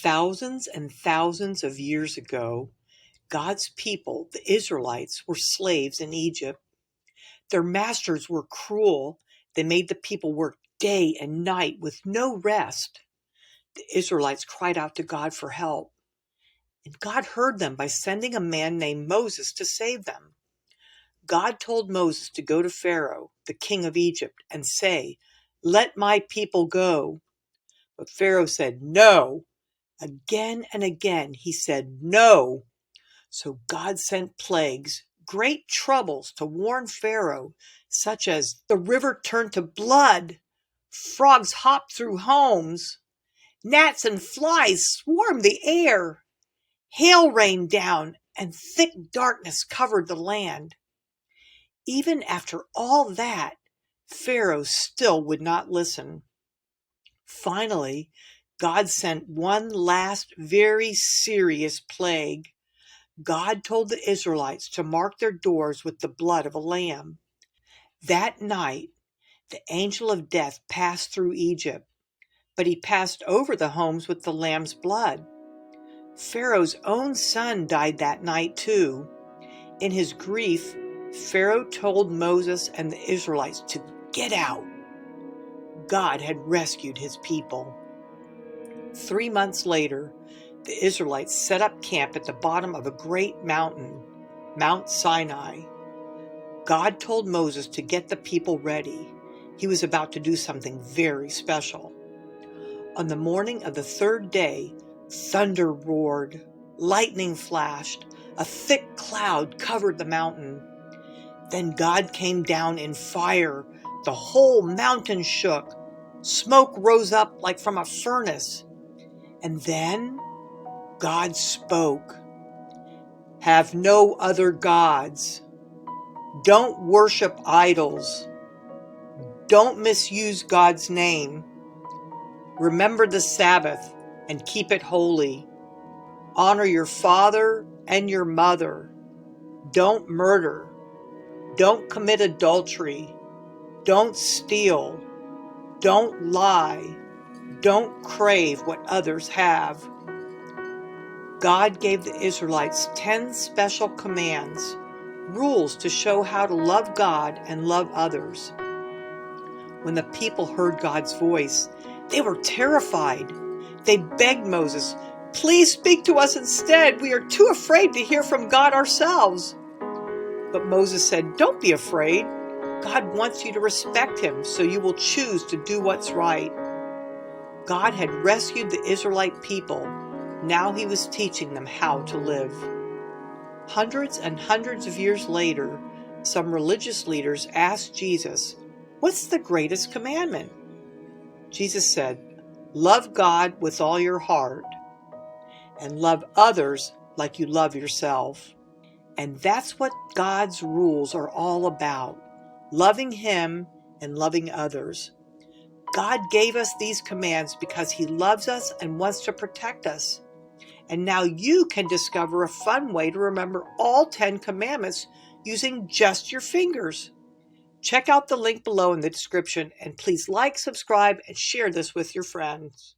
Thousands and thousands of years ago, God's people, the Israelites, were slaves in Egypt. Their masters were cruel. They made the people work day and night with no rest. The Israelites cried out to God for help, and God heard them by sending a man named Moses to save them. God told Moses to go to Pharaoh, the king of Egypt, and say, "Let my people go." But Pharaoh said, "No." Again and again he said, "No." So God sent plagues, great troubles to warn Pharaoh, such as the river turned to blood, frogs hopped through homes, gnats and flies swarmed the air, hail rained down, and thick darkness covered the land. Even after all that, Pharaoh still would not listen. Finally, God sent one last very serious plague. God told the Israelites to mark their doors with the blood of a lamb. That night, the angel of death passed through Egypt, but he passed over the homes with the lamb's blood. Pharaoh's own son died that night too. In his grief, Pharaoh told Moses and the Israelites to get out. God had rescued his people. 3 months later, the Israelites set up camp at the bottom of a great mountain, Mount Sinai. God told Moses to get the people ready. He was about to do something very special. On the morning of the third day, thunder roared, lightning flashed, a thick cloud covered the mountain. Then God came down in fire. The whole mountain shook. Smoke rose up like from a furnace. And then God spoke. "Have no other gods. Don't worship idols. Don't misuse God's name. Remember the Sabbath and keep it holy. Honor your father and your mother. Don't murder. Don't commit adultery. Don't steal. Don't lie. Don't crave what others have." God gave the Israelites 10 special commands, rules to show how to love God and love others. When the people heard God's voice, they were terrified. They begged Moses, "Please speak to us instead. We are too afraid to hear from God ourselves." But Moses said, "Don't be afraid. God wants you to respect him, so you will choose to do what's right." God had rescued the Israelite people. Now he was teaching them how to live. Hundreds and hundreds of years later, some religious leaders asked Jesus, "What's the greatest commandment?" Jesus said, "Love God with all your heart and love others like you love yourself." And that's what God's rules are all about, loving him and loving others. God gave us these commands because he loves us and wants to protect us. And now you can discover a fun way to remember all 10 commandments using just your fingers. Check out the link below in the description, and please like, subscribe, and share this with your friends.